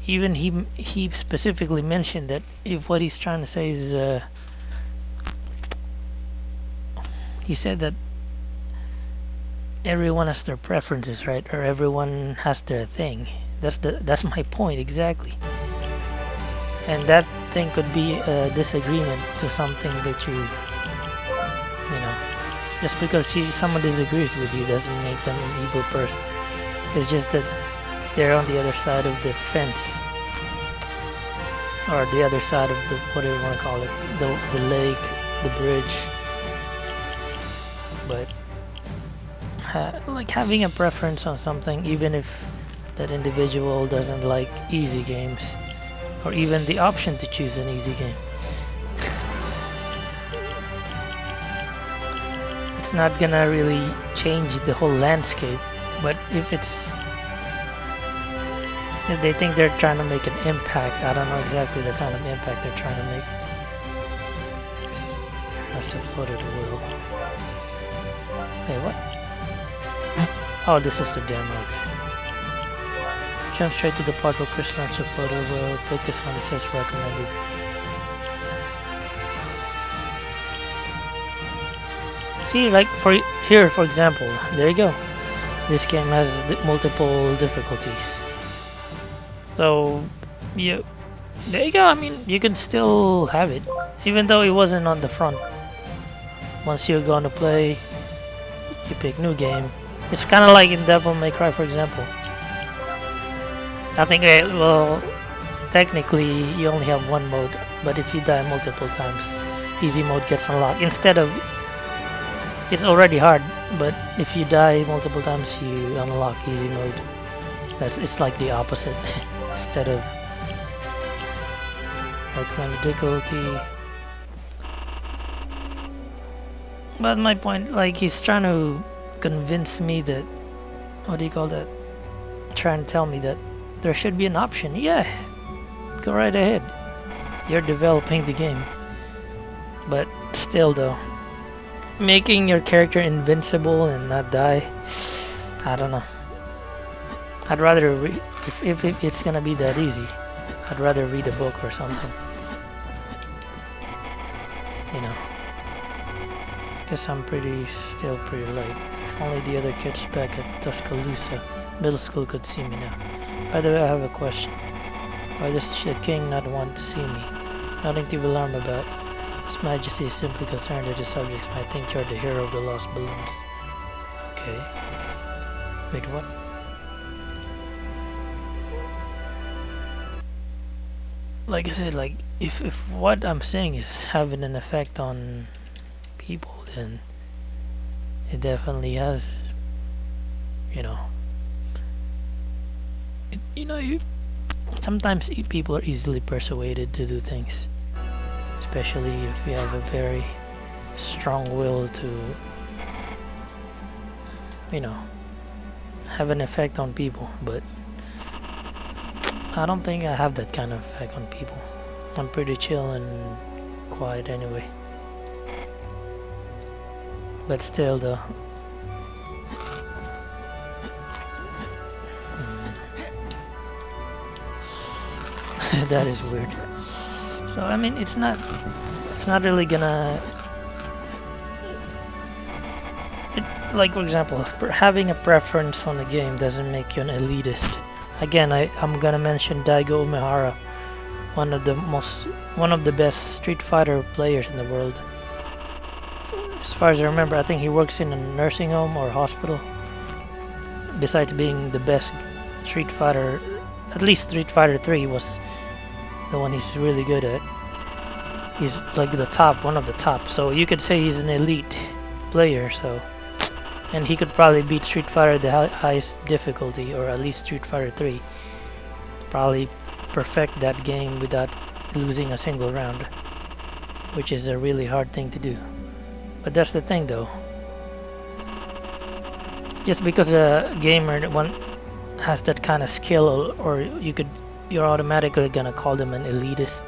even he specifically mentioned that if what he's trying to say is he said that everyone has their preferences, right? Or everyone has their thing. That's my point exactly. And that thing could be a disagreement to something that you know, just because someone disagrees with you doesn't make them an evil person. It's just that they're on the other side of the fence, or the other side of the, what do you want to call it, the lake, the bridge. But like having a preference on something, even if that individual doesn't like easy games, or even the option to choose an easy game, it's not gonna really change the whole landscape. But if they think they're trying to make an impact, I don't know exactly the kind of impact they're trying to make. That's uploaded a little. Hey, what? Oh, this is the demo. Okay. Jump straight to the part where Chris learns to float over. Pick this one, it says recommended. See, like here, for example, there you go. This game has multiple difficulties. So, there you go. I mean, you can still have it, even though it wasn't on the front. Once you're gonna play, you pick new game. It's kind of like in Devil May Cry, for example. I think, well, technically you only have one mode, but if you die multiple times, easy mode gets unlocked. Instead of, it's already hard, but if you die multiple times, you unlock easy mode. It's like the opposite. Instead of recommended difficulty. But my point, like, he's trying to convince me that, what do you call that? Trying to tell me that there should be an option. Yeah, go right ahead. You're developing the game. But still though, making your character invincible and not die, I don't know. I'd rather if it's gonna be that easy, I'd rather read a book or something. You know. Guess I'm still pretty late. If only the other kids back at Tuscaloosa Middle School could see me now. By the way, I have a question. Why does the king not want to see me? Nothing to be alarmed about. His Majesty is simply concerned that his subjects might think you're the hero of the lost balloons. Okay. Wait, what? Like I said, like if what I'm saying is having an effect on people, then it definitely has. You sometimes people are easily persuaded to do things, especially if you have a very strong will to have an effect on people. But I don't think I have that kind of effect on people. I'm pretty chill and quiet anyway. But still though, that is weird. So I mean, it's not really gonna, like for example, having a preference on a game doesn't make you an elitist. Again, I'm gonna mention Daigo Umehara, one of the best Street Fighter players in the world. As far as I remember, I think he works in a nursing home or hospital. Besides being the best Street Fighter, at least Street Fighter 3 was the one he's really good at. He's like one of the top. So you could say he's an elite player. So, and he could probably beat Street Fighter at the highest difficulty, or at least Street Fighter 3. Probably perfect that game without losing a single round, which is a really hard thing to do. But that's the thing though. Just because a gamer has that kind of skill, or you're automatically gonna call them an elitist.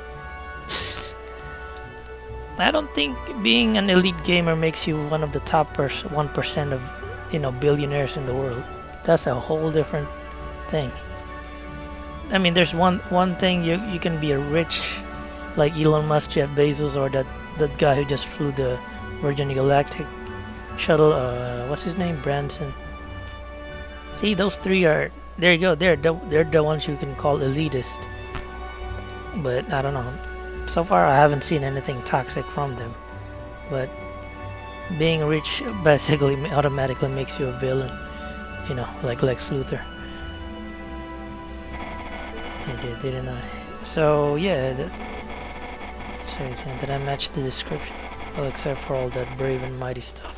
I don't think being an elite gamer makes you one of the top 1% of billionaires in the world. That's a whole different thing. I mean, there's one thing you can be a rich, like Elon Musk, Jeff Bezos, or that guy who just flew the Virgin Galactic shuttle. What's his name? Branson. See, those three are there. You go. They're the ones you can call elitist. But I don't know. So far, I haven't seen anything toxic from them. But being rich basically automatically makes you a villain. You know, like Lex Luthor. Didn't I? So yeah. Did I match the description? Well, except for all that brave and mighty stuff.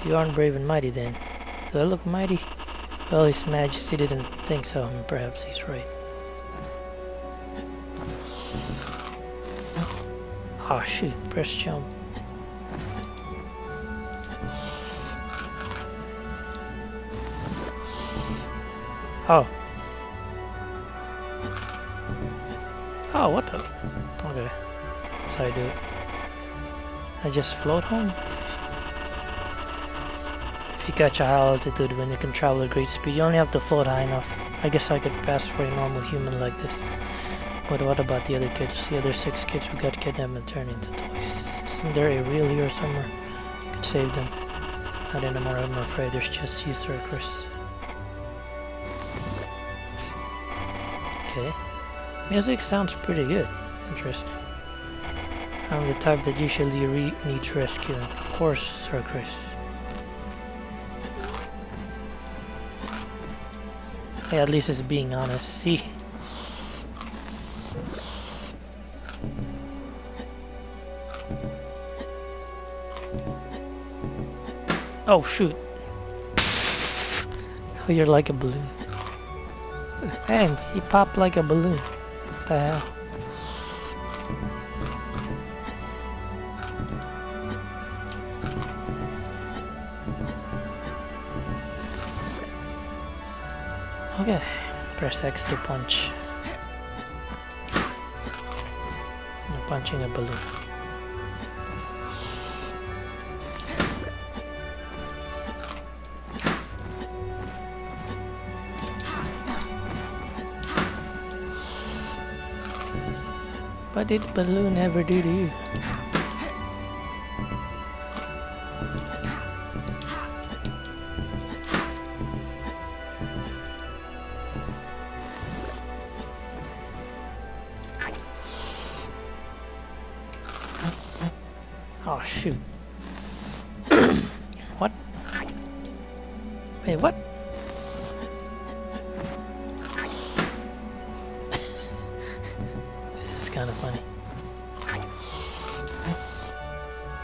You aren't brave and mighty then. Do I look mighty? Well, His Majesty didn't think so, and perhaps he's right. Oh shoot, press jump. Oh. Oh, what the? Okay. That's how I do it. I just float home. If you catch a high altitude when you can travel at great speed, you only have to float high enough. I guess I could pass for a normal human like this. But what about the other kids? The other 6 kids who got kidnapped and turned into toys? Isn't there a real hero somewhere? Could save them. Not anymore, I'm afraid. There's just you, Sir Chris. Okay. Music sounds pretty good. Interesting. I'm the type that usually needs rescuing. Of course, Sir Chris. Hey, at least it's being honest. See? Oh, shoot. Oh, you're like a balloon. Damn, he popped like a balloon. What the hell? Okay, press X to punch. I'm punching a balloon. What did balloon ever do to you? Oh shoot. What? Wait, what? This is kind of funny.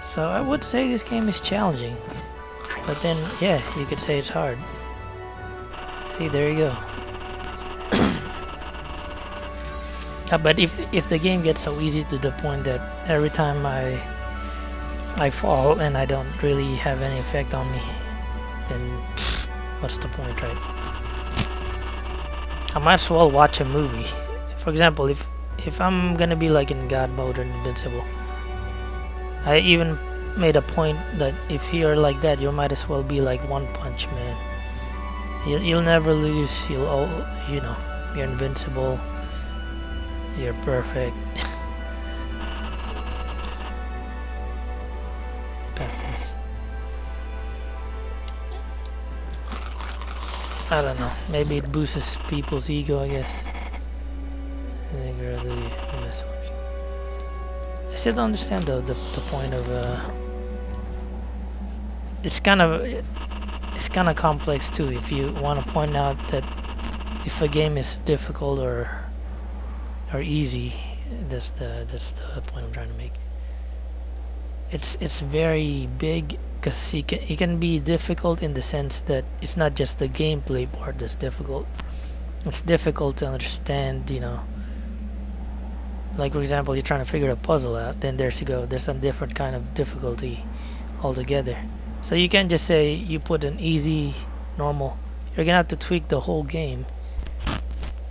So I would say this game is challenging. But then, yeah, you could say it's hard. See, there you go. But if the game gets so easy to the point that every time I fall and I don't really have any effect on me, then what's the point, right? I might as well watch a movie. For example, if I'm gonna be like in God mode or invincible, I even made a point that if you're like that, you might as well be like One Punch Man. You'll never lose. You know, you're invincible. You're perfect. Passes. I don't know. Maybe it boosts people's ego, I guess. I still don't understand though the point of it's kind of complex too. If you want to point out that if a game is difficult or easy, that's the point I'm trying to make. It's very big because it can be difficult in the sense that it's not just the gameplay part that's difficult. It's difficult to understand, you know. Like for example, you're trying to figure a puzzle out, then there's a different kind of difficulty altogether. So you can't just say you put an easy, normal. You're gonna have to tweak the whole game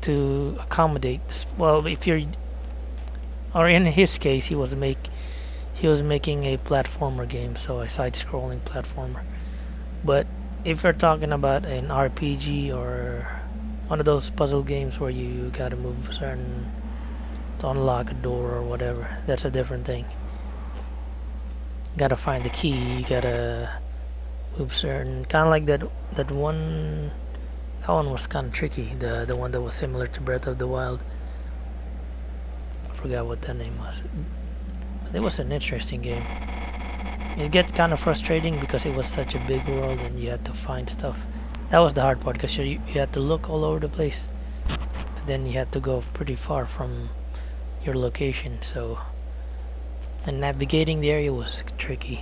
to accommodate this. Well, if you're, or in his case, he was making a platformer game, so a side-scrolling platformer. But if you're talking about an RPG or One of those puzzle games where you gotta move certain to unlock a door or whatever. That's a different thing. Gotta find the key. You gotta move certain. Kind of like that one. That one was kind of tricky. The one that was similar to Breath of the Wild. I forgot what that name was. But it was an interesting game. It gets kind of frustrating because it was such a big world and you had to find stuff. That was the hard part because you had to look all over the place. But then you had to go pretty far from your location, so and navigating the area was tricky.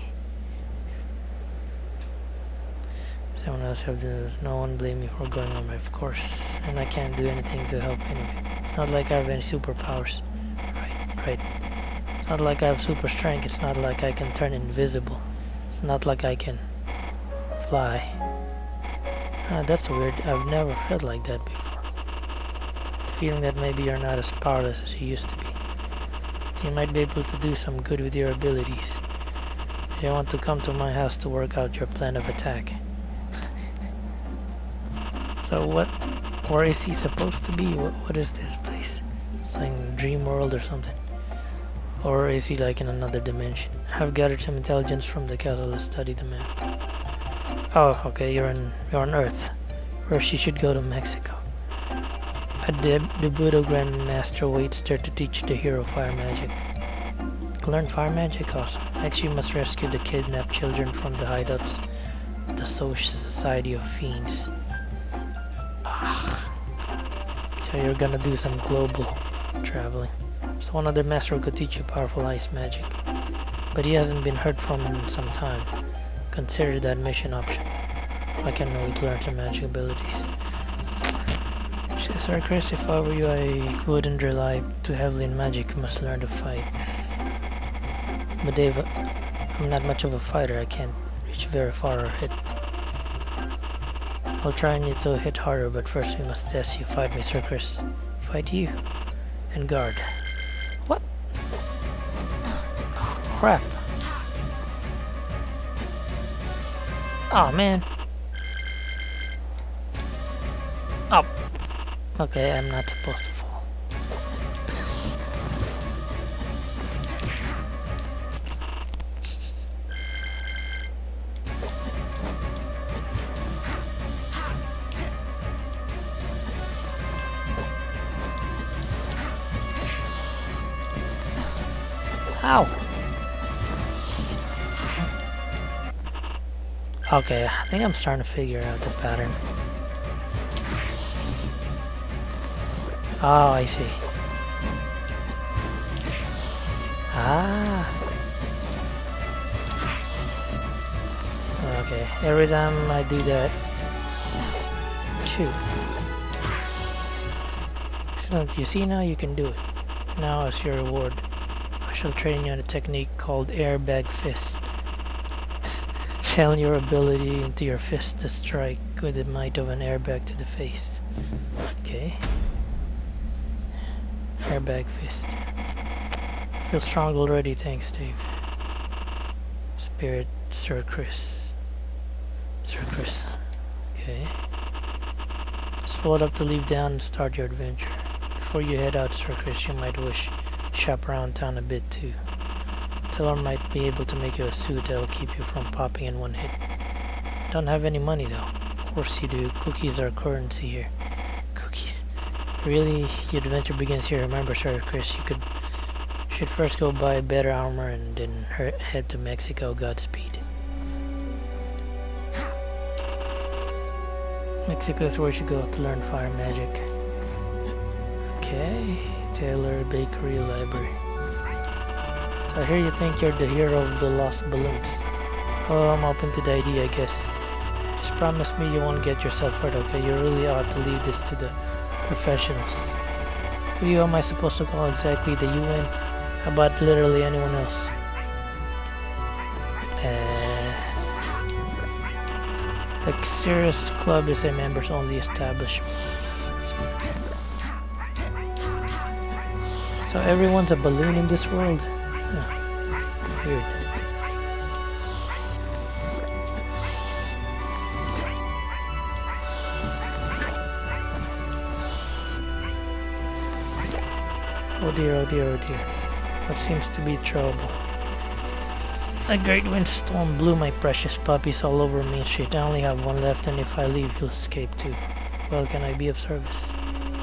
Someone else have this. No one blame me for going on, of course, and I can't do anything to help anyway. It's not like I have any superpowers. Right. It's not like I have super strength. It's not like I can turn invisible. It's not like I can fly. That's weird. I've never felt like that before. The feeling that maybe you're not as powerless as you used to be. So you might be able to do some good with your abilities. You want to come to my house to work out your plan of attack. So where is he supposed to be? What is this place? It's like a dream world or something. Or is he like in another dimension? I've gathered some intelligence from the castle to study the map. Oh, okay, you're on Earth. First you should go to Mexico. The Budo Grandmaster waits there to teach the hero fire magic. Learn fire magic? Awesome. Next you must rescue the kidnapped children from the hideouts of the Social Society of Fiends. So you're gonna do some global traveling. So one other master could teach you powerful ice magic, but he hasn't been heard from in some time. Consider that mission option. I can wait to learn some magic abilities. Sir Chris, if I were you, I wouldn't rely too heavily on magic. You must learn to fight. But Dave, I'm not much of a fighter. I can't reach very far or hit. I'll try and you to hit harder, but first we must test you. Fight me, Sir Chris. Fight you. And guard. What? Oh, crap. Oh man. Oh. Okay, I'm not supposed to fall. Ow. Okay, I think I'm starting to figure out the pattern. Oh, I see. Ah. Okay, every time I do that. Shoot. Excellent, you see now you can do it. Now as your reward, I shall train you on a technique called airbag fist. Channel your ability into your fist to strike with the might of an airbag to the face. Okay. Airbag fist. Feel strong already, thanks Dave. Spirit Sir Chris. Okay. Just float up to leave down and start your adventure. Before you head out, Sir Chris, you might wish to shop around town a bit too. Taylor might be able to make you a suit that'll keep you from popping in one hit. Don't have any money though. Of course you do. Cookies are currency here. Cookies. Really, your adventure begins here. Remember, Sir Chris, you should first go buy better armor and then head to Mexico. Godspeed. Mexico is where you should go to learn fire magic. Okay, Taylor Bakery Library. So I hear you think you're the hero of the lost balloons. Oh, I'm open to the idea, I guess. Just promise me you won't get yourself hurt, okay? You really ought to leave this to the professionals. Who am I supposed to call exactly? The UN? How about literally anyone else? The Sirius Club is a members only establishment. So everyone's a balloon in this world? Huh. Weird. Oh dear, oh dear, oh dear. What seems to be trouble? A great windstorm blew my precious puppies all over Main Street. I only have one left, and if I leave, you'll escape too. Well, can I be of service?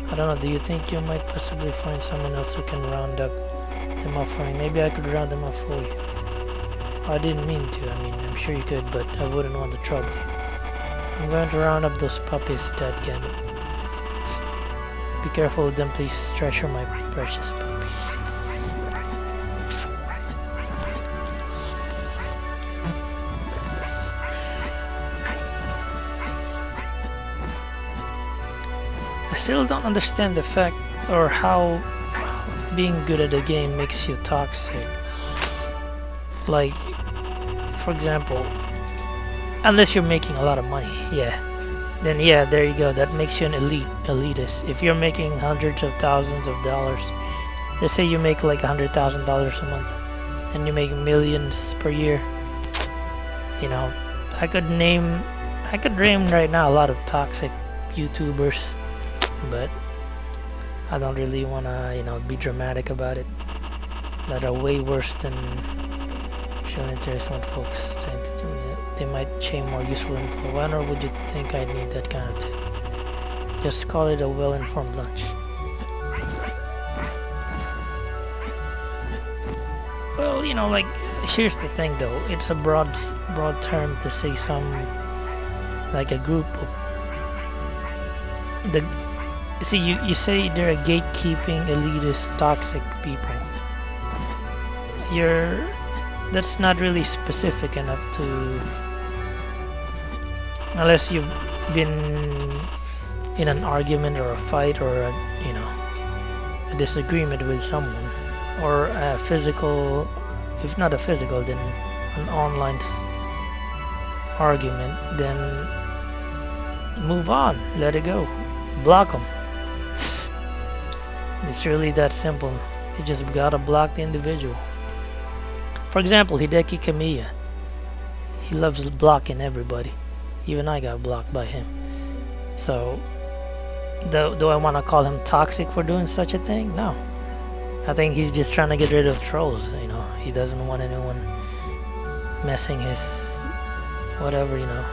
I don't know, do you think you might possibly find someone else who can round up them up for me? Maybe I could round them up for you. I didn't mean to, I mean, I'm sure you could, but I wouldn't want to trouble you. I'm going to round up those puppies, dadgummit. Be careful with them, please. Treasure my precious puppies. I still don't understand the fact or how being good at a game makes you toxic. Like, for example, unless you're making a lot of money, then there you go, that makes you an elitist. If you're making hundreds of thousands of dollars, let's say you make like $100,000 a month and you make millions per year, you know, I could name right now a lot of toxic YouTubers, but I don't really want to, you know, be dramatic about it, that are way worse than showing interest when folks tend to do it. They might share more useful info. When or would you think I need that kind of tip? Just call it a well-informed lunch. Well, you know, like, here's the thing though, it's a broad term to say some, like a group of see, you say they're a gatekeeping, elitist, toxic people. That's not really specific enough to, unless you've been in an argument or a fight or a, you know, a disagreement with someone, or a physical, if not a physical, then an online argument, then move on, let it go, block them. It's really that simple. You just gotta block the individual. For example, Hideki Kamiya, he loves blocking everybody. Even I got blocked by him. So, do I want to call him toxic for doing such a thing? No. I think he's just trying to get rid of trolls, you know. He doesn't want anyone messing his whatever, you know.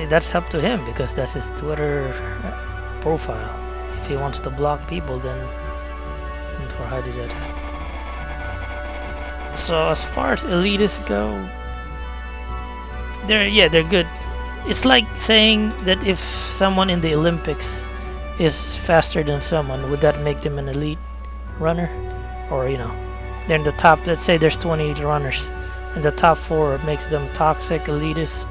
That's up to him, because that's his Twitter profile. If he wants to block people, then for how did that happen? So as far as elitists go, they're good. It's like saying that if someone in the Olympics is faster than someone, would that make them an elite runner? Or, you know, they're in the top, let's say there's 20 runners, and the top 4 makes them toxic, elitist.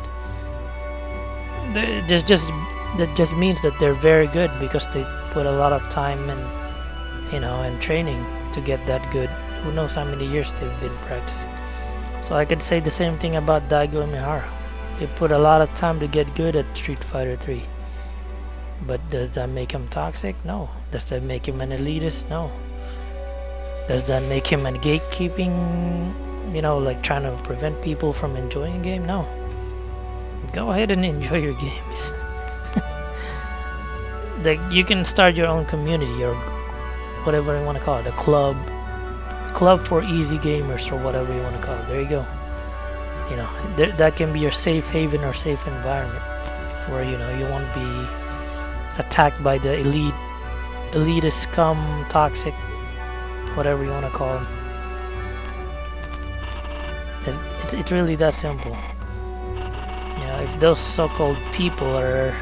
That just means that they're very good because they put a lot of time and, you know, and training to get that good. Who knows how many years they've been practicing. So I could say the same thing about Daigo Mihara. He put a lot of time to get good at Street Fighter 3. But does that make him toxic? No. Does that make him an elitist? No. Does that make him a gatekeeping, you know, like trying to prevent people from enjoying a game? No. Go ahead and enjoy your games. Like, you can start your own community or whatever you want to call it, a club for easy gamers or whatever you want to call it. There you go. You know, that can be your safe haven or safe environment where, you know, you won't be attacked by the elitist scum, toxic, whatever you want to call them. It's really that simple. You know, if those so-called people are,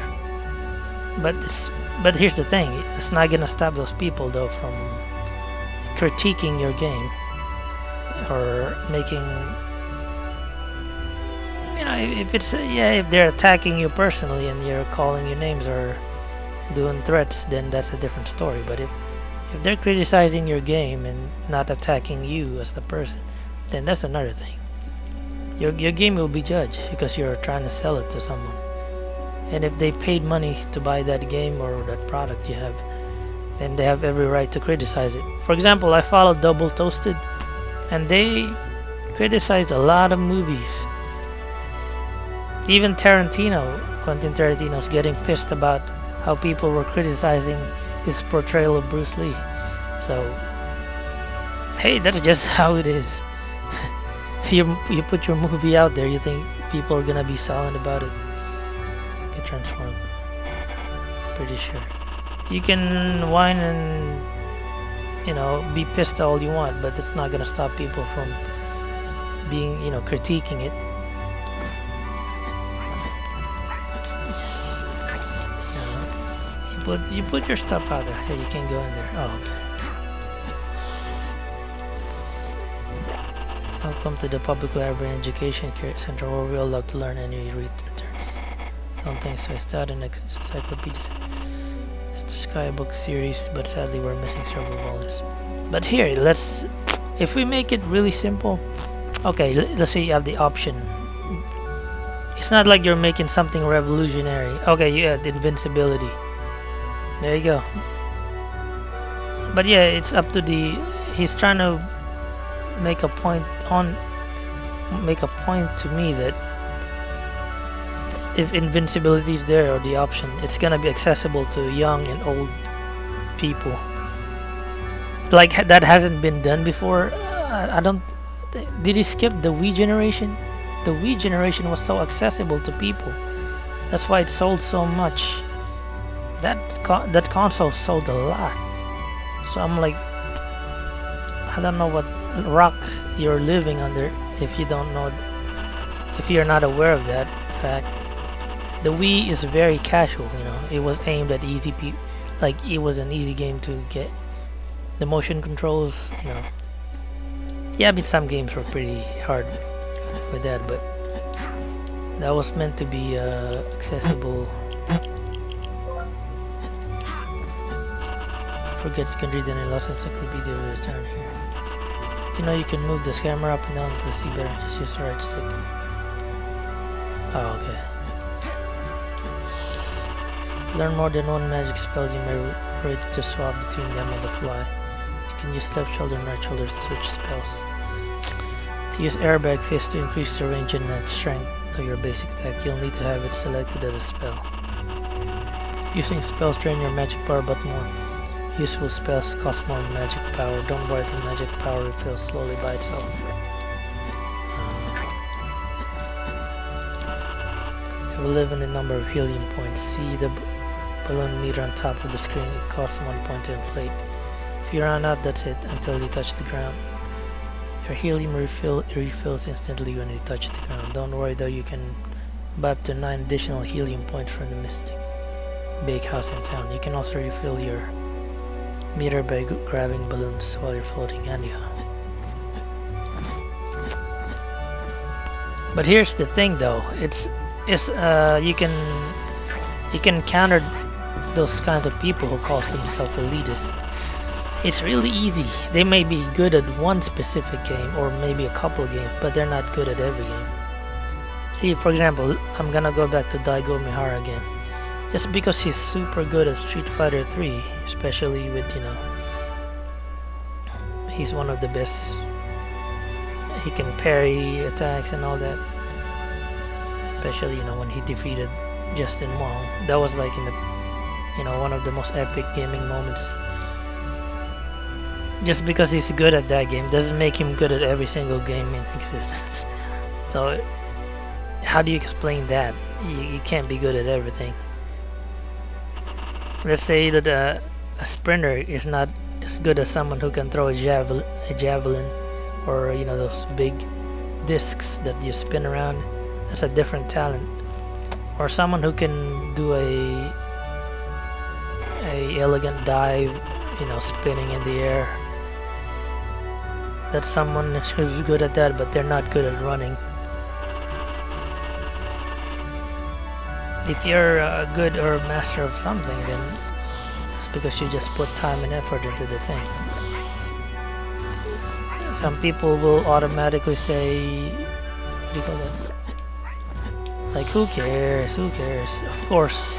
but here's the thing, it's not gonna stop those people though from critiquing your game or making, you know, if it's if they're attacking you personally and you're calling you names or doing threats, then that's a different story. But if they're criticizing your game and not attacking you as the person, then that's another thing. Your game will be judged because you're trying to sell it to someone, and if they paid money to buy that game or that product you have, then they have every right to criticize it. For example, I follow Double Toasted, and they criticize a lot of movies. Even Quentin Tarantino's getting pissed about how people were criticizing his portrayal of Bruce Lee. So, hey, that's just how it is. You put your movie out there, you think people are gonna be silent about it. Get transformed. Pretty sure. You can whine and, you know, be pissed all you want, but it's not gonna stop people from being, you know, critiquing it. You know, you put your stuff out there. Hey, you can't go in there. Oh, okay. Welcome to the Public Library Education Center, where we all love to learn and you read returns. Don't think so. It's not an encyclopedia. It's the Skybook series, but sadly we're missing several volumes. But here, if we make it really simple, okay, let's say you have the option. It's not like you're making something revolutionary. Okay, you add invincibility. There you go. But yeah, it's up to he's trying to make a point to me that if invincibility is there, or the option, it's gonna be accessible to young and old people. Like, that hasn't been done before. I don't. Did he skip the Wii generation? The Wii generation was so accessible to people. That's why it sold so much. That console sold a lot. So I'm like, I don't know what rock you're living under if you don't know, if you're not aware of that fact. The Wii is very casual, you know. It was aimed at easy people, like it was an easy game to get. The motion controls, you know. Yeah, I mean, some games were pretty hard with that, but that was meant to be accessible. Forget you can read any lost encyclopedia with a turn here. You know, you can move this camera up and down to see better. Just use the right stick. Oh, okay. Learn more than one magic spell. You may ready to swap between them on the fly. You can use left shoulder and right shoulder to switch spells. To use airbag fist to increase the range and strength of your basic attack, you'll need to have it selected as a spell. Using spells drain your magic power but more. Useful spells cost more magic power. Don't worry, the magic power refills slowly by itself. It will live in a number of helium points. See the balloon meter on top of the screen. It costs 1 point to inflate. If you run out, that's it, until you touch the ground. Your helium refills instantly when you touch the ground. Don't worry though, you can buy up to 9 additional helium points from the Mystic Bakehouse in town. You can also refill your meter by grabbing balloons while you're floating anyhow. But here's the thing though, you can counter those kinds of people who call themselves elitist. It's really easy. They may be good at one specific game or maybe a couple games, but they're not good at every game. See, for example, I'm gonna go back to Daigo Mihara again. Just because he's super good at Street Fighter 3, especially with, you know, he's one of the best. He can parry attacks and all that. Especially, you know, when he defeated Justin Wong. That was like in the, you know, one of the most epic gaming moments. Just because he's good at that game doesn't make him good at every single game in existence. So, how do you explain that? You can't be good at everything. Let's say that a sprinter is not as good as someone who can throw a javelin, or, you know, those big discs that you spin around. That's a different talent. Or someone who can do a elegant dive, you know, spinning in the air. That's someone who's good at that, but they're not good at running. If you're good or master of something, then it's because you just put time and effort into the thing. Some people will automatically say, what do you call that? Like, who cares? Who cares? Of course,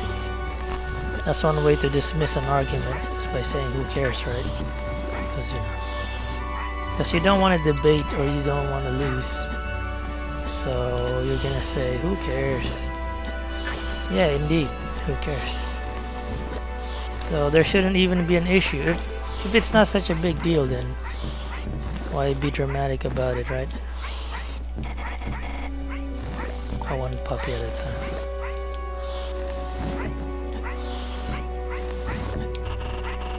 that's one way to dismiss an argument, is by saying who cares, right? Because, you know, because you don't want to debate or you don't want to lose. So you're gonna say, who cares? Yeah, indeed, who cares? So there shouldn't even be an issue. If it's not such a big deal, then why be dramatic about it, right? One puppy at a time.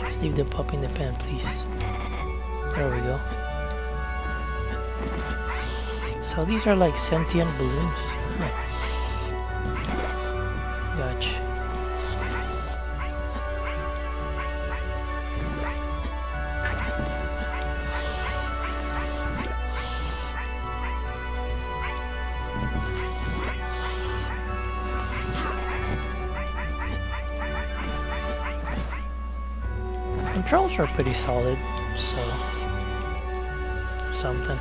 Let's leave the puppy in the pen, please. There we go. So these are like sentient balloons. Gotcha. Controls are pretty solid, so something.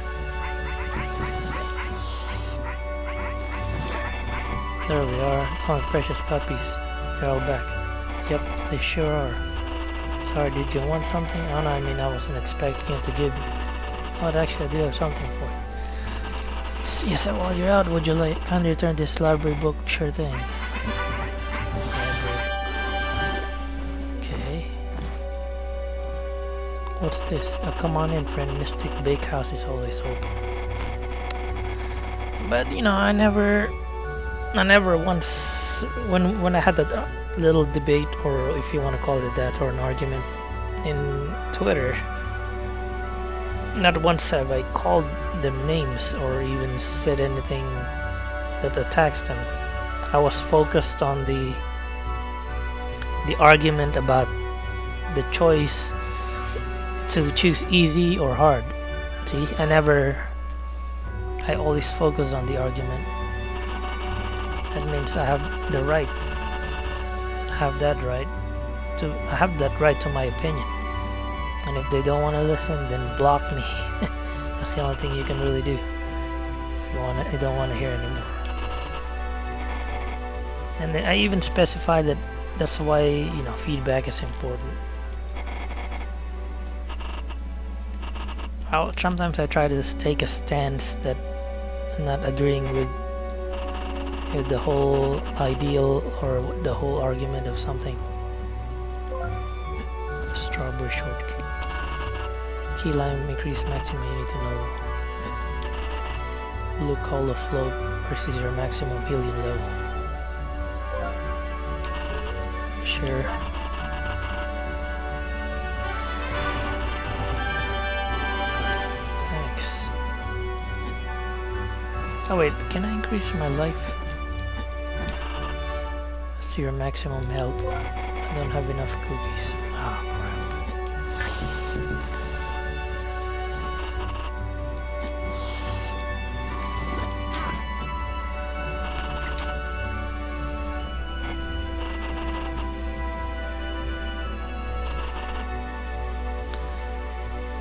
There we are. Oh, precious puppies. They're all back. Yep, they sure are. Sorry, did you want something? Oh no, I mean I wasn't expecting you to give me. Oh, actually I do have something for you. Yes, while you're out, would you like kindly return this library book? Sure thing. What's this? Oh, come on in, friend. Mystic Bakehouse is always open. But you know, I never once when I had that little debate, or if you want to call it that, or an argument in Twitter, not once have I called them names or even said anything that attacks them. I was focused on the argument about the choice to choose easy or hard. See, I always focus on the argument. That means I have the right, I have that right to my opinion. And if they don't want to listen, then block me. That's the only thing you can really do. If you don't want to hear anymore. And I even specify that that's why, you know, feedback is important. Sometimes I try to take a stance that I'm not agreeing with the whole ideal or the whole argument of something. Strawberry shortcake. Key lime increase maximum, you need to know. Blue cola float versus your maximum helium level. Sure. Oh wait, can I increase my life? To your maximum health. I don't have enough cookies. Ah, crap.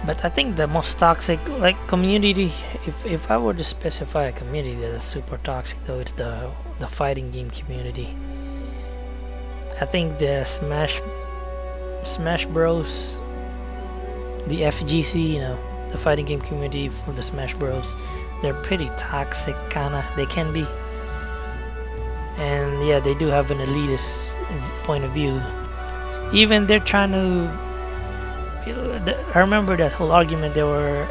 But I think the most toxic, like, community, if I were to specify a community that is super toxic, though, it's the fighting game community. I think the Smash Bros, the FGC, you know, the fighting game community for the Smash Bros, they're pretty toxic, kinda. They can be. And yeah, they do have an elitist point of view. Even they're trying to, I remember that whole argument they were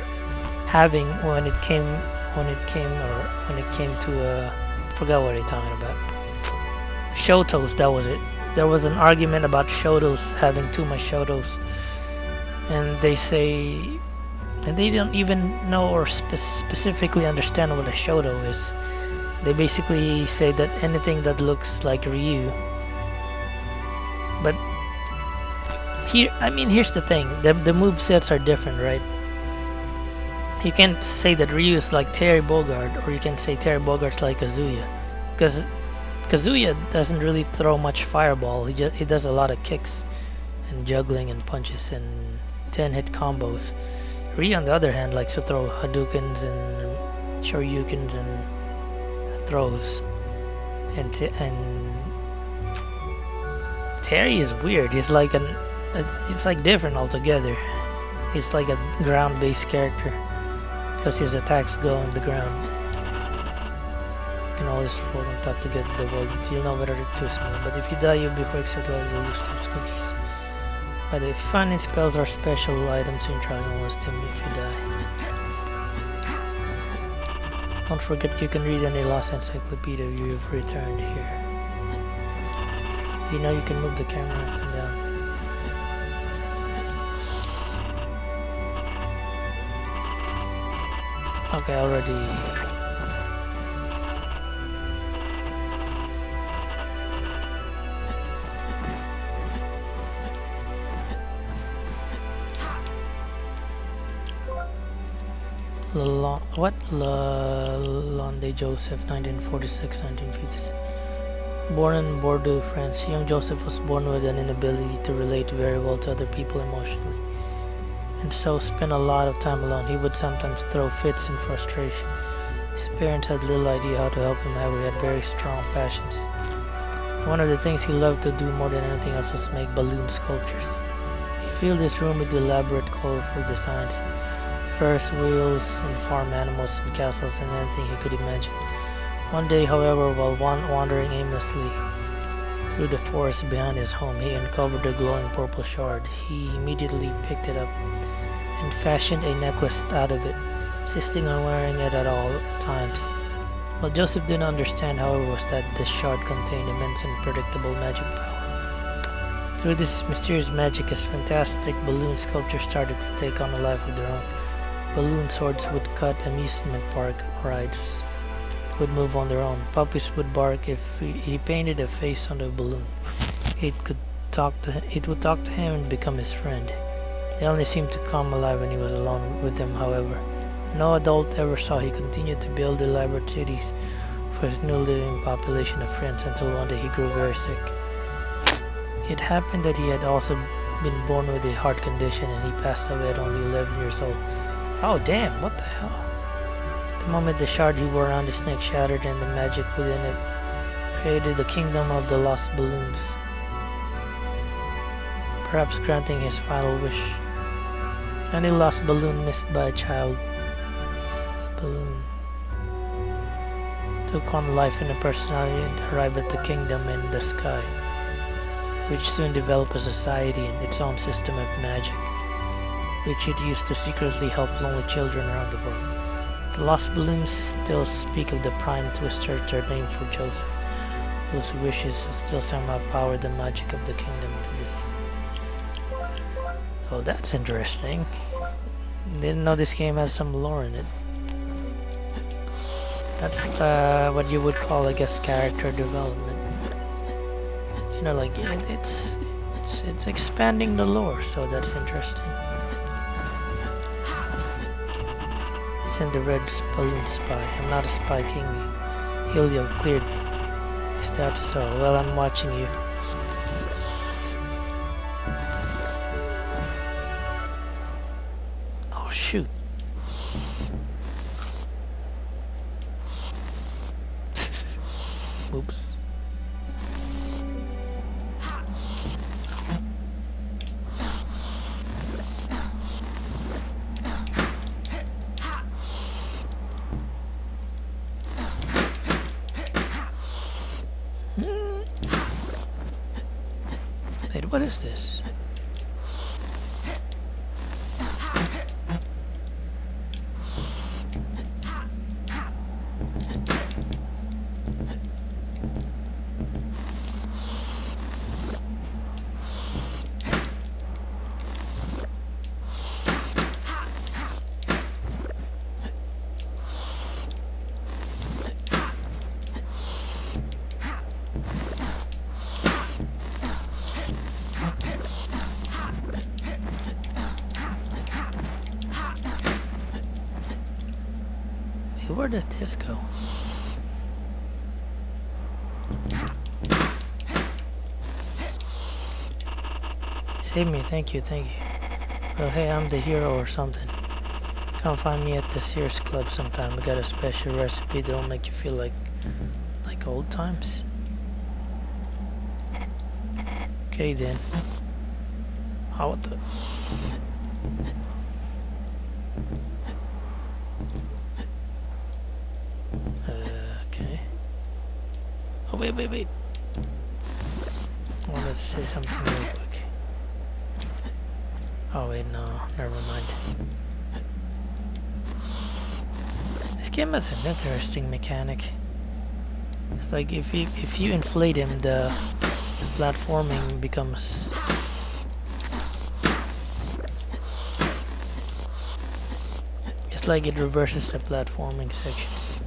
having when it came to I forgot what they're talking about. Shotos, that was it. There was an argument about Shotos, having too much Shotos, and they say, and they don't even know or specifically understand what a Shoto is. They basically say that anything that looks like Ryu. But here, I mean, here's the thing: the movesets are different, right? You can't say that Ryu is like Terry Bogard, or you can say Terry Bogart's like Kazuya, because Kazuya doesn't really throw much fireball. He does a lot of kicks and juggling and punches and 10-hit combos. Ryu, on the other hand, likes to throw Hadoukens and Shoryukens and throws. And Terry is weird. He's like it's like different altogether. He's like a ground-based character because his attacks go on the ground. You can always fall on top to get the world. You'll know whether to choose one, but if you die, you'll be for exit level, you'll lose those cookies. By the way, finding spells or special items in Dragon was Tim if you die. Don't forget you can read any lost encyclopedia you've returned here. You know you can move the camera up and down. Okay, already. Londe Joseph, 1946-1956. Born in Bordeaux, France, young Joseph was born with an inability to relate very well to other people emotionally, and so spent a lot of time alone. He would sometimes throw fits in frustration. His parents had little idea how to help him out. He had very strong passions. One of the things he loved to do more than anything else was make balloon sculptures. He filled his room with elaborate, colorful designs, Ferris wheels and farm animals and castles and anything he could imagine. One day, however, while wandering aimlessly through the forest behind his home, he uncovered a glowing purple shard. He immediately picked it up and fashioned a necklace out of it, insisting on wearing it at all times. What Joseph didn't understand, however, was that this shard contained immense and unpredictable magic power. Through this mysterious magic, his fantastic balloon sculptures started to take on a life of their own. Balloon swords would cut amusement park rides, would move on their own. Puppies would bark if he painted a face on the balloon. It would talk to him and become his friend. They only seemed to come alive when he was alone with them, however. No adult ever saw he continued to build elaborate cities for his new living population of friends until one day he grew very sick. It happened that he had also been born with a heart condition and he passed away at only 11 years old. Oh damn, what the hell? The moment the shard he wore around his neck shattered and the magic within it created the kingdom of the lost balloons, perhaps granting his final wish. Any lost balloon missed by a child, this balloon took on life and a personality and arrived at the kingdom in the sky, which soon developed a society and its own system of magic, which it used to secretly help lonely children around the world. The lost balloons still speak of the prime twister, their name for Joseph, whose wishes still somehow power the magic of the kingdom to this. Oh, that's interesting. Didn't know this game has some lore in it. That's what you would call, I guess, character development. You know, like it's expanding the lore, so that's interesting. In the red balloon spy. I'm not a spy, King. Helio cleared me. Is that so? Well, I'm watching you. Oh shoot. Oops. What is this? Where does this go? Save me, thank you, thank you. Well, hey, I'm the hero or something. Come find me at the Sears Club sometime. I got a special recipe that'll make you feel like old times. Okay then. How the... Okay. Oh, wait. I want to say something real quick. Oh wait, no, never mind. This game has an interesting mechanic. It's like if you inflate him, the platforming becomes. It's like it reverses the platforming sections.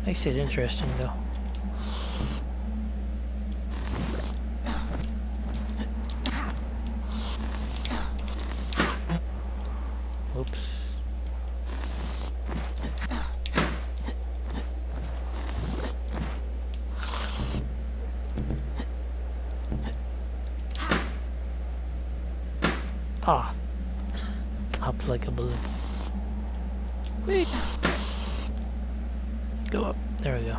Makes it interesting though. Oops. Ah. Up like a balloon. Wait. Go up. There we go.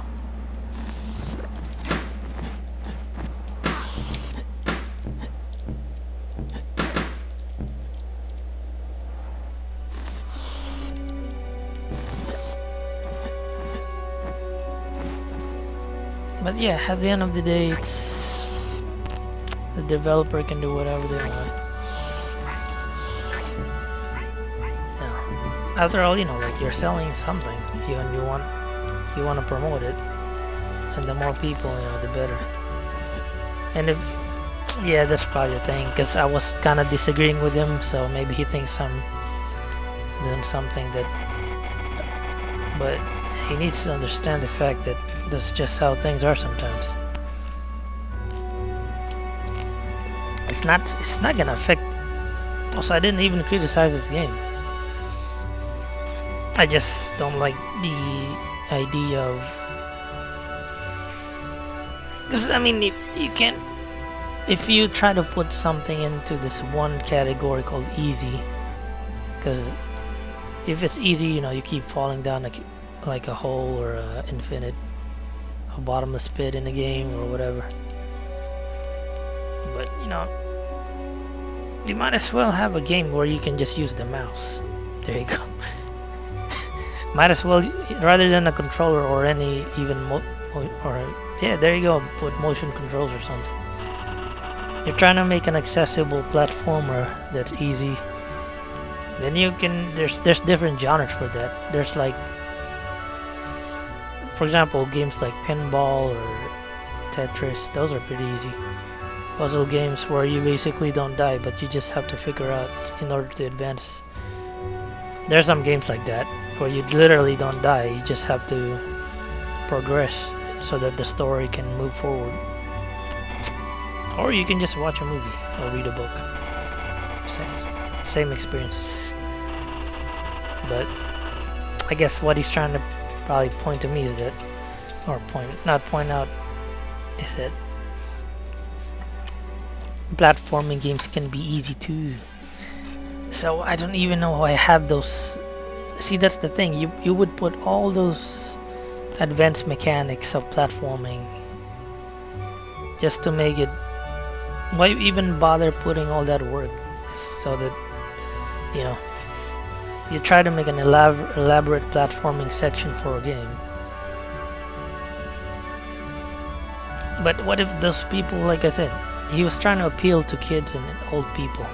But yeah, at the end of the day, it's the developer can do whatever they want. Yeah. After all, you know, like you're selling something, you want to promote it, and the more people, you know, the better. And if, yeah, that's probably the thing, because I was kind of disagreeing with him, so maybe he thinks I'm doing something that, but he needs to understand the fact that that's just how things are sometimes. It's not gonna affect. Also, I didn't even criticize this game. I just don't like the idea of, because I mean, you can't, if you try to put something into this one category called easy, because if it's easy, you know, you keep falling down like a hole or a bottomless pit in a game or whatever. But you know, you might as well have a game where you can just use the mouse. There you go. Might as well, rather than a controller or any even yeah, there you go, put motion controls or something. You're trying to make an accessible platformer that's easy, then you can, there's different genres for that. There's like, for example, games like pinball or Tetris, those are pretty easy. Puzzle games where you basically don't die, but you just have to figure out in order to advance. There's some games like that where you literally don't die, you just have to progress so that the story can move forward. Or you can just watch a movie or read a book. Same experiences. But I guess what he's trying to probably point to me is that, or not point out, is that platforming games can be easy too. So I don't even know how I have those. See, that's the thing. You would put all those advanced mechanics of platforming just to make it. Why even bother putting all that work? So that, you know, you try to make an elaborate platforming section for a game. But what if those people, like I said, he was trying to appeal to kids and old people.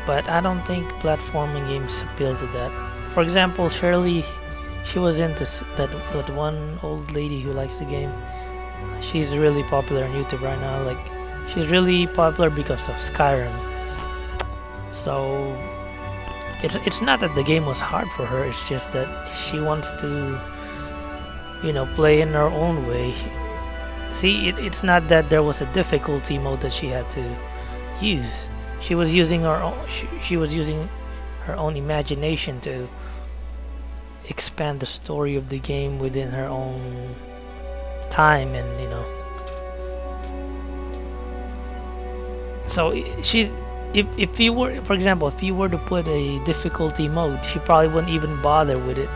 But I don't think platforming games appeal to that. For example, Shirley, she was into that one old lady who likes the game. She's really popular on YouTube right now. Like, she's really popular because of Skyrim. So it's not that the game was hard for her. It's just that she wants to, you know, play in her own way. See, it's not that there was a difficulty mode that she had to use. She was using her own. She was using her own imagination to expand the story of the game within her own time, and you know. So if you were, for example, if you were to put a difficulty mode, she probably wouldn't even bother with it,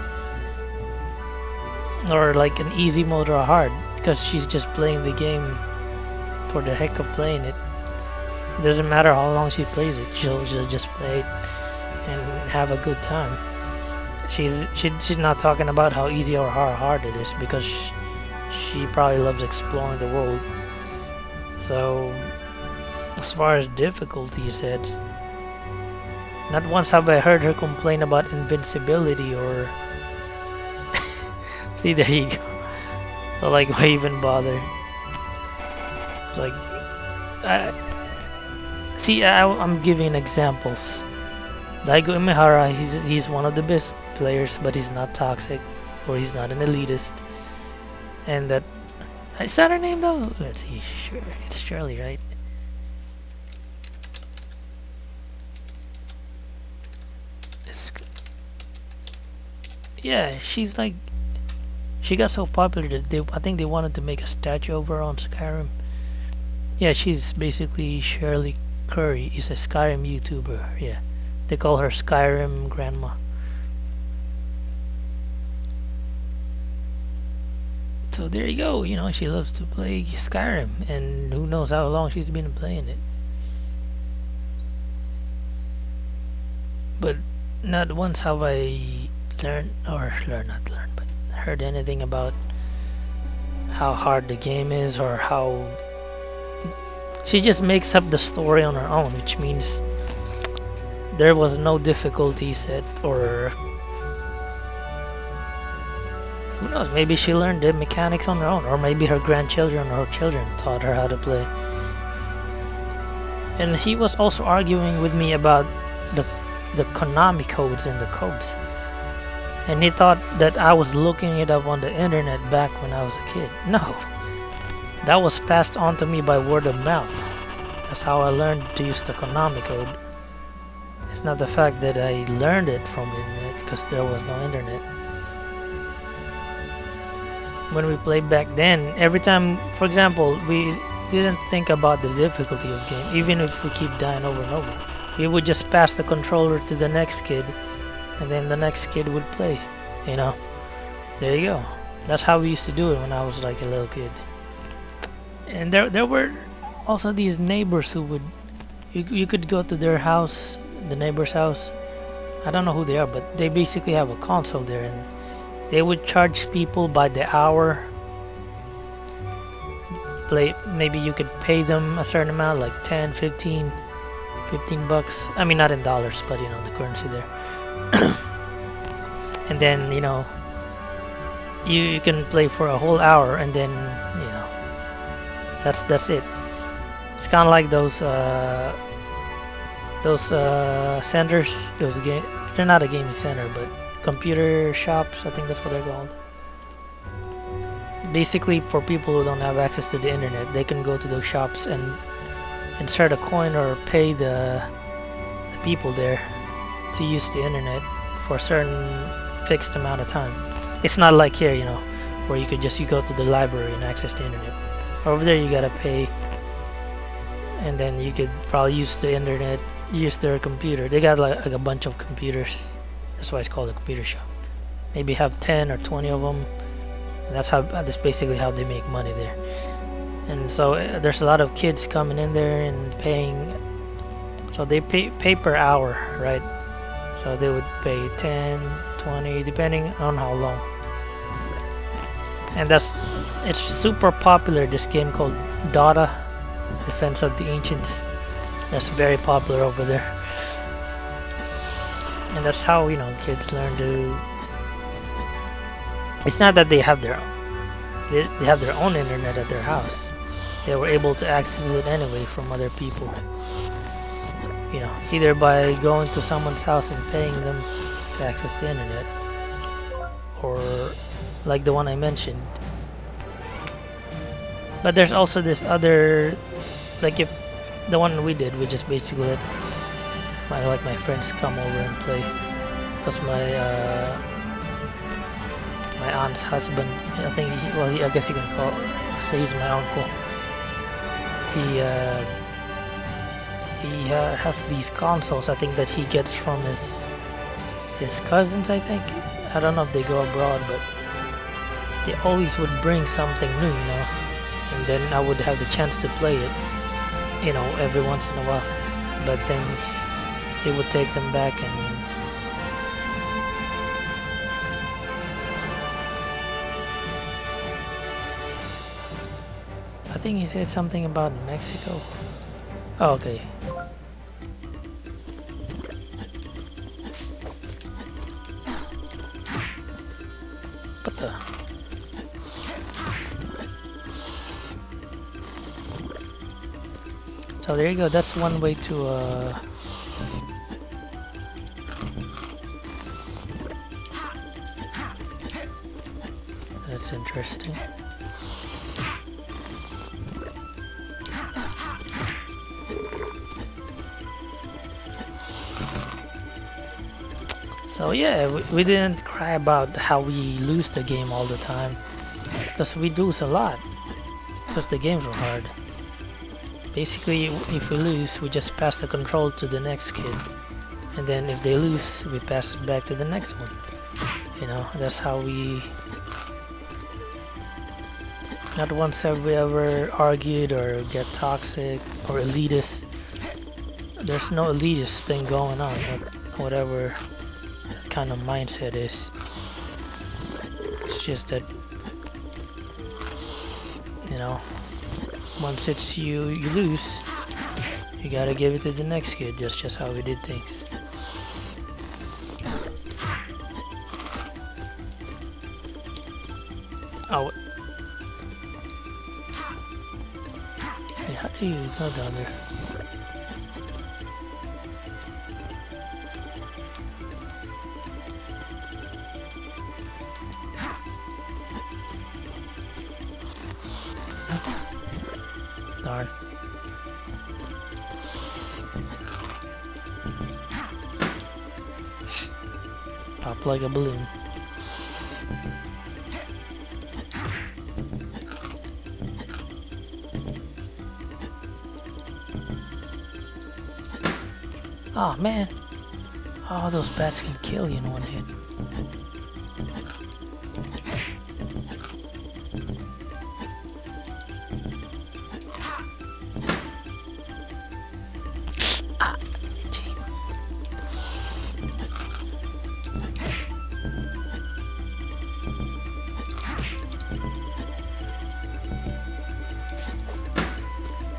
or like an easy mode or a hard, because she's just playing the game for the heck of playing it. It doesn't matter how long she plays it; she'll just play it and have a good time. She's not talking about how easy or how hard it is, because she probably loves exploring the world. So, as far as difficulties, it's not once have I heard her complain about invincibility or. See, there you go. So, like, why even bother? Like, I'm giving examples. Daigo Imihara, he's one of the best players, but he's not toxic, or he's not an elitist. And that, is that her name though? Let's see, sure, it's Shirley, right? Yeah, she's like, she got so popular that I think they wanted to make a statue of her on Skyrim. Yeah, she's basically Shirley Curry. Is a Skyrim YouTuber. Yeah, they call her Skyrim Grandma. So there you go. You know, she loves to play Skyrim, and who knows how long she's been playing it. But not once have I heard anything about how hard the game is or how she just makes up the story on her own, which means there was no difficulty set, or who knows, maybe she learned the mechanics on her own, or maybe her grandchildren or her children taught her how to play. And he was also arguing with me about the Konami codes and the codes. And he thought that I was looking it up on the internet back when I was a kid. No. That was passed on to me by word of mouth. That's how I learned to use the Konami code. It's not the fact that I learned it from the internet, because there was no internet. When we played back then, every time, for example, we didn't think about the difficulty of the game, even if we keep dying over and over. We would just pass the controller to the next kid, and then the next kid would play, you know. There you go. That's how we used to do it when I was like a little kid. And there were also these neighbors who would, you could go to their house, the neighbor's house. I don't know who they are, but they basically have a console there, and they would charge people by the hour. Maybe you could pay them a certain amount, like 10, 15 bucks. I mean, not in dollars, but you know, the currency there. And then, you know, you can play for a whole hour, and then, you know, that's it. It's kind of like those centers, they're not a gaming center, but computer shops, I think that's what they're called. Basically, for people who don't have access to the internet, they can go to those shops and insert a coin or pay the people there to use the internet for a certain fixed amount of time. It's not like here, you know, where you go to the library and access the internet. Over there you gotta pay, and then you could probably use the internet, use their computer. They got like a bunch of computers. That's why it's called a computer shop. Maybe have 10 or 20 of them. That's basically how they make money there. And so there's a lot of kids coming in there and paying. So they pay per hour, right? So they would pay 10, 20, depending on how long. And it's super popular, this game called Dota, Defense of the Ancients. That's very popular over there. And that's how, you know, kids learn to. It's not that they have their own internet at their house. They were able to access it anyway from other people. You know, either by going to someone's house and paying them to access the internet, or like the one I mentioned. But there's also this other, like if the one we did, we just basically let my friends come over and play, because my aunt's husband, I think I guess you can say he's my uncle. He has these consoles, I think, that he gets from his cousins, I think. I don't know if they go abroad, but they always would bring something new, you know, and then I would have the chance to play it, you know, every once in a while. But then he would take them back and I think he said something about Mexico. Oh, okay. What the? So there you go. That's one way to that's interesting. So yeah, we didn't cry about how we lose the game all the time, because we lose a lot, because the games were hard. Basically, if we lose, we just pass the control to the next kid, and then if they lose, we pass it back to the next one. You know, that's how we... Not once have we ever argued or get toxic or elitist. There's no elitist thing going on, whatever kind of mindset is. It's just that, you know, once it's you lose, you gotta give it to the next kid. That's just how we did things. Oh, hey, how do you go down there? Darn. Pop like a balloon. Oh man. Oh, those bats can kill you in one hit.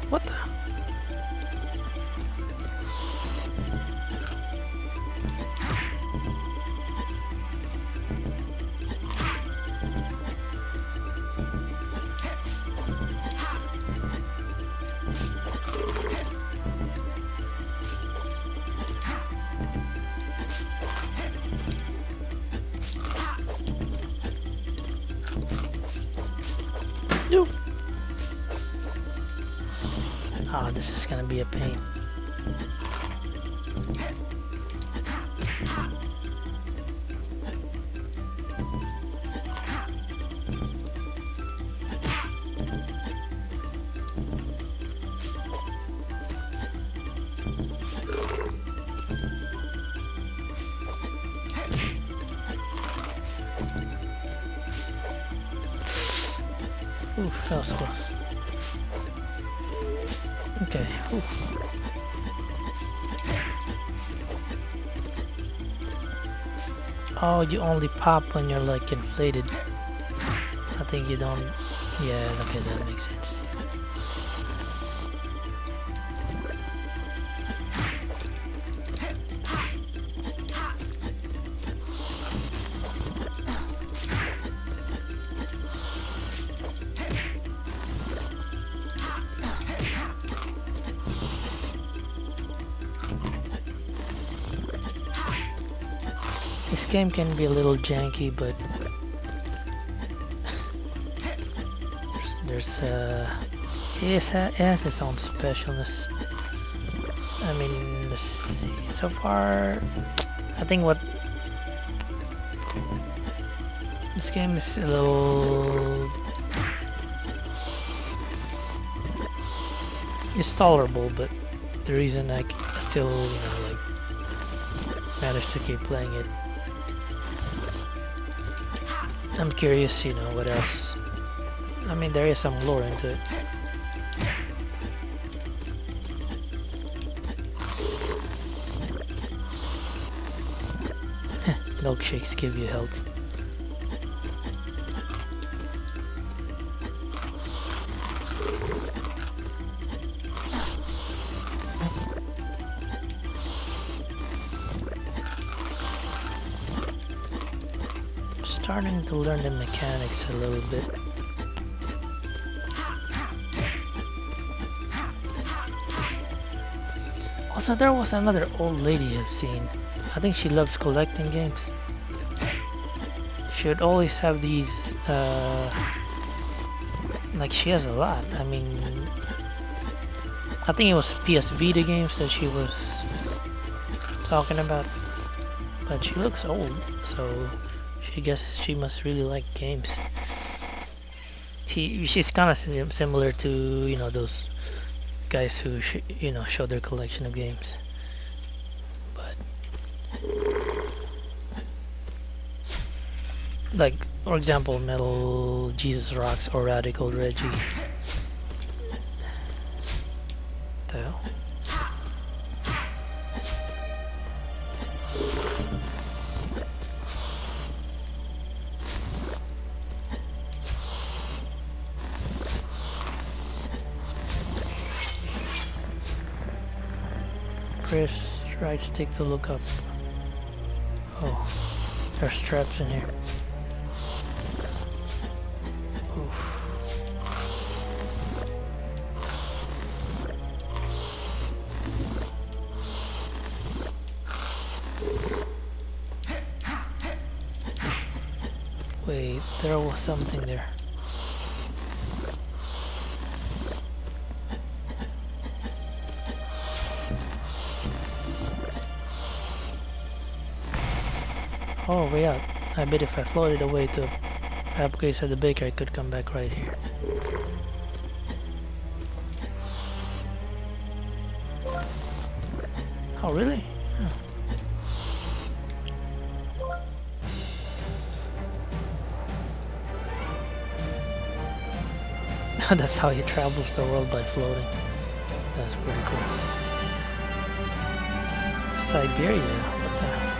What the? Nope. Oh, this is gonna be a pain. Oof, that was close. Okay. Oof. Oh, you only pop when you're like inflated. I think you don't... Yeah, okay, that makes sense. This game can be a little janky, but it has its own specialness. I mean, let's see. So far, I think what this game is a little... It's tolerable, but the reason I still, you know, like managed to keep playing it, I'm curious, you know, what else. I mean, there is some lore into it. Milkshakes give you health. starting to learn the mechanics a little bit. Also, there was another old lady I've seen. I think she loves collecting games. She would always have these, like she has a lot. I mean, I think it was PS Vita games that she was talking about. But she looks old, so I guess she must really like games. She's kind of similar to, you know, those guys who you know, show their collection of games. But like, for example, Metal Jesus Rocks or Radical Reggie. The hell? Press right stick to look up. Oh, there's traps in here. Oof. Wait, there was something there. Oh, way out. I bet if I floated away to upgrades at the baker, I could come back right here. Oh, really? Oh. That's how he travels the world, by floating. That's pretty cool. Siberia? What the hell?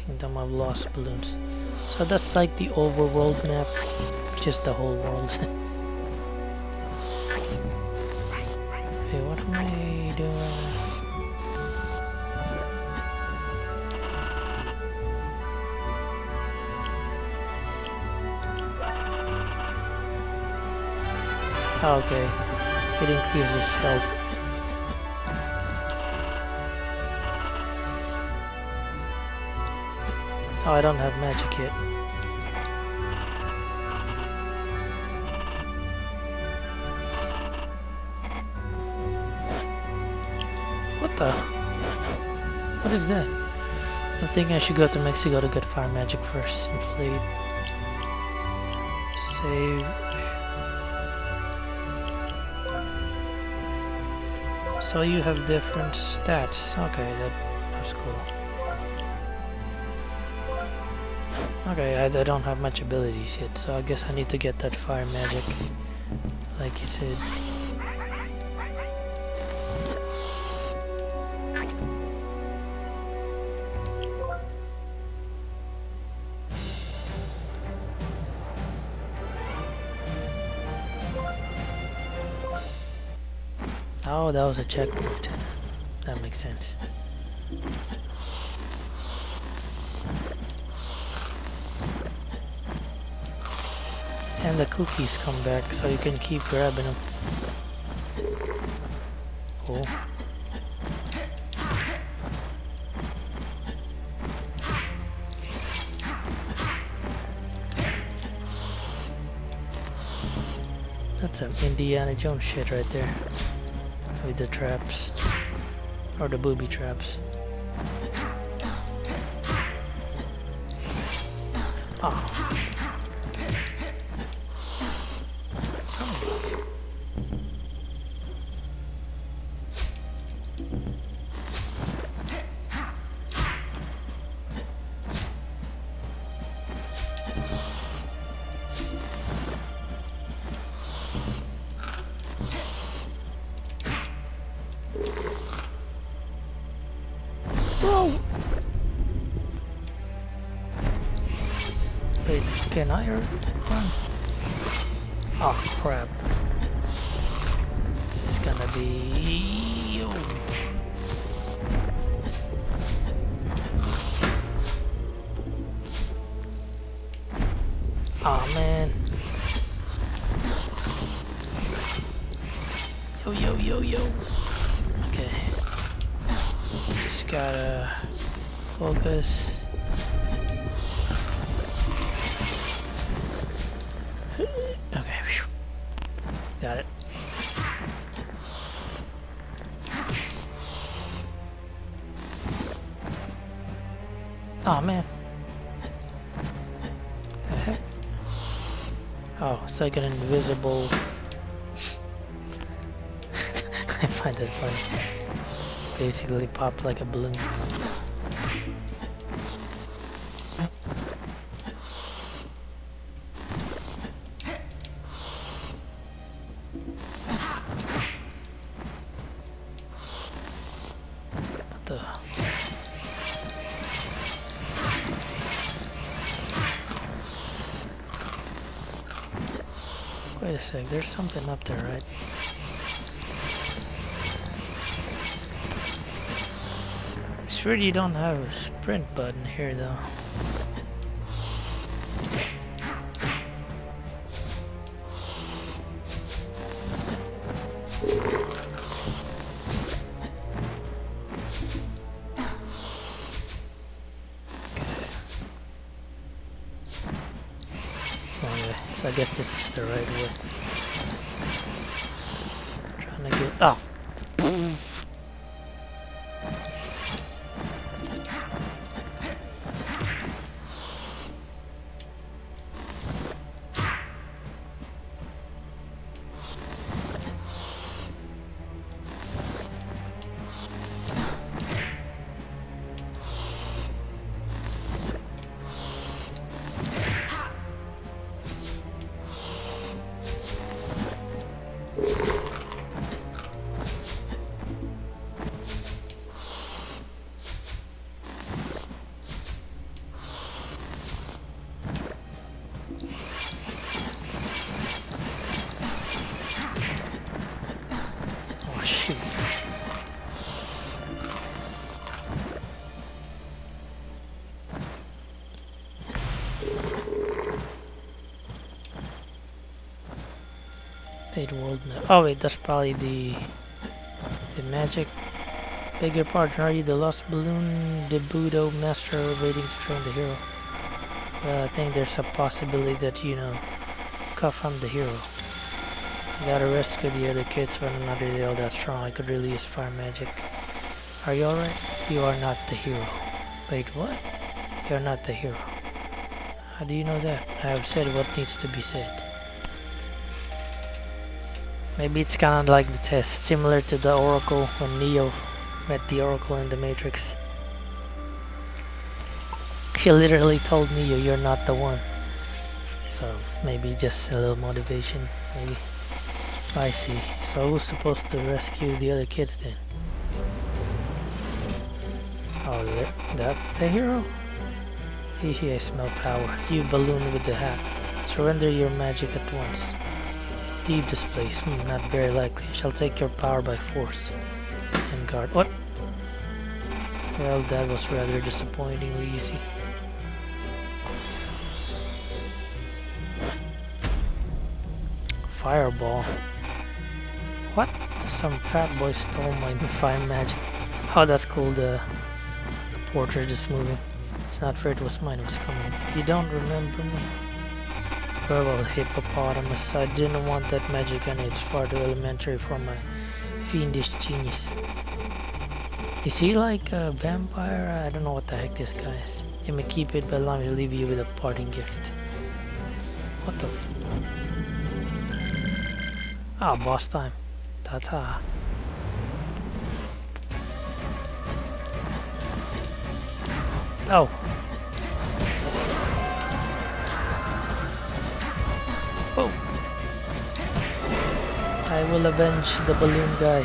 Kingdom of Lost Balloons. So that's like the overworld map, just the whole world. Hey, what am I doing? Oh, okay, it increases health. Oh, I don't have magic yet. What the? What is that? I'm thinking I should go to Mexico to get fire magic first. Inflate. Save. So you have different stats. Okay, that's cool. Okay, I don't have much abilities yet, so I guess I need to get that fire magic, like you said. Oh, that was a checkpoint. That makes sense. And the cookies come back, so you can keep grabbing them. Oh. That's some Indiana Jones shit right there. With the traps. Or the booby traps. Oh. No! Wait, can I run? Oh crap. It's gonna be... Oh man. Yo. Okay. Just gotta focus. Okay. Got it. Oh man. The heck? Oh, it's like an invisible. I find that funny. Basically popped like a balloon. What the? Wait a sec, there's something up there, right? It's weird you don't have a sprint button here though. Okay, so I guess this is the right way. Trying to get... Oh! Paid world map. Oh wait, that's probably the magic. Beg your pardon, are you the lost balloon debudo master waiting to train the hero? Well, I think there's a possibility that, you know, cuff I'm the hero. I gotta rescue the other kids when I'm not really all that strong. I could really use fire magic. Are you alright? You are not the hero. Wait, what? You're not the hero. How do you know that? I have said what needs to be said. Maybe it's kind of like the test, similar to the Oracle when Neo met the Oracle in the Matrix. She literally told Neo, you're not the one. So maybe just a little motivation, maybe. I see. So who's supposed to rescue the other kids then? Oh, that's the hero? Hehe, I smell power. You balloon with the hat. Surrender your magic at once. Leave this place. Not very likely. I shall take your power by force. And guard. What? Well, that was rather disappointingly easy. Fireball. What? Some fat boy stole my fire magic. Oh, that's cool. The portrait is moving. It's not fair. It was mine. It was coming. You don't remember me? Well, hippopotamus, I didn't want that magic and it's far too elementary for my fiendish genius. Is he like a vampire? I don't know what the heck this guy is. You may keep it, but allow me to leave you with a parting gift. What the f... Ah, boss time. Ta-ta. Oh. Oh! I will avenge the balloon guy.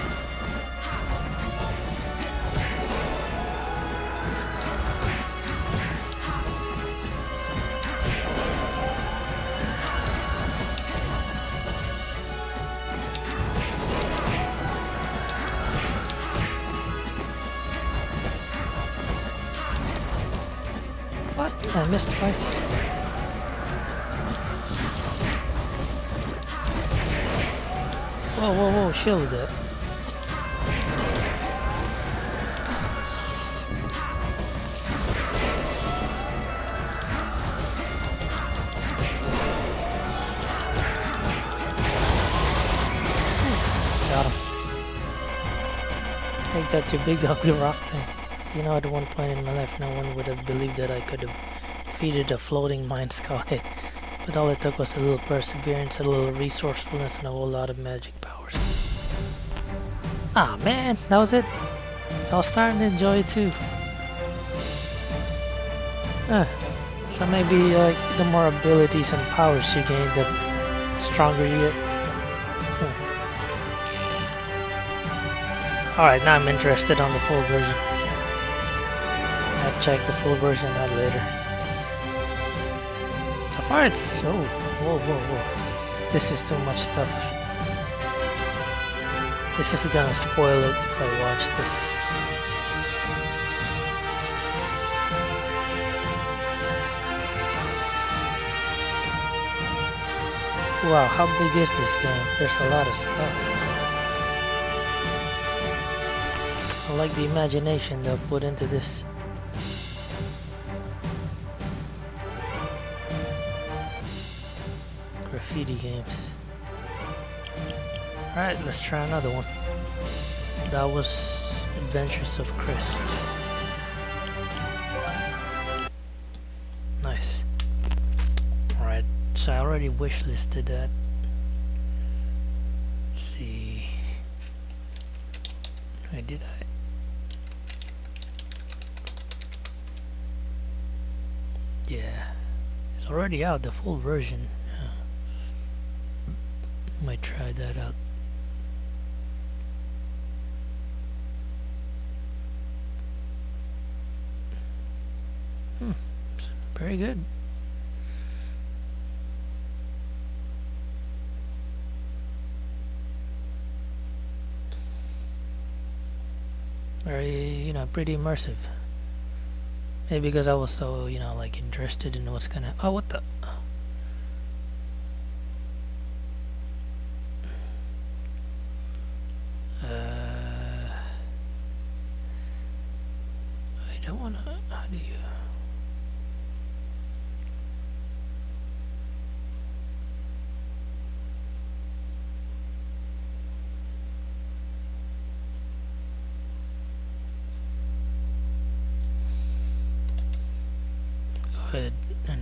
I missed twice. Whoa, whoa, whoa, shield that. Got him. Take that, you big ugly rock thing. You know, at one point in my life, no one would have believed that I could have defeated a floating mine skull hit. But all it took was a little perseverance, a little resourcefulness, and a whole lot of magic powers. Ah man, that was it. I was starting to enjoy it too. So maybe the more abilities and powers you gain, the stronger you get. Alright, now I'm interested on the full version. I'll check the full version out later. So far it's so... Whoa, whoa, whoa. This is too much stuff. This is gonna spoil it if I watch this. Wow, how big is this game? There's a lot of stuff. I like the imagination they'll put into this. Graffiti games. Alright, let's try another one. That was Adventures of Crest. Nice. Alright, so I already wishlisted that. Let's see. Wait, did I? Yeah, it's already out, the full version. Might try that out. Very good. Very, you know, pretty immersive. Maybe because I was so, you know, like interested in what's gonna... Oh, what the... I don't wanna... How do you... Go ahead and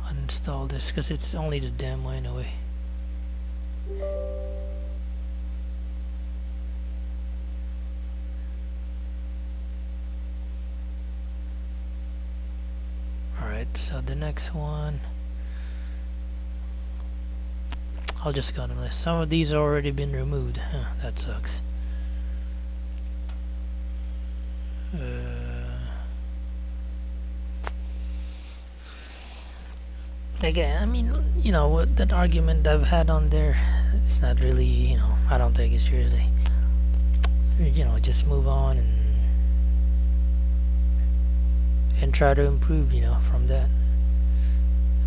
uninstall this because it's only the demo anyway. Alright, so the next one, I'll just go on the list. Some of these have already been removed. Huh, that sucks. Again, I mean, you know, what that argument I've had on there, it's not really, you know, I don't take it seriously. You know, just move on and try to improve, you know, from that.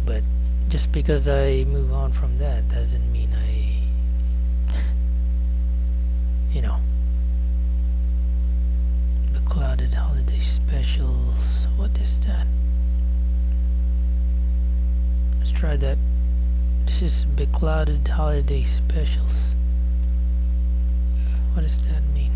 But just because I move on from that doesn't mean you know, the clouded holiday specials. What is that? Let's try that. This is beclouded holiday specials. What does that mean?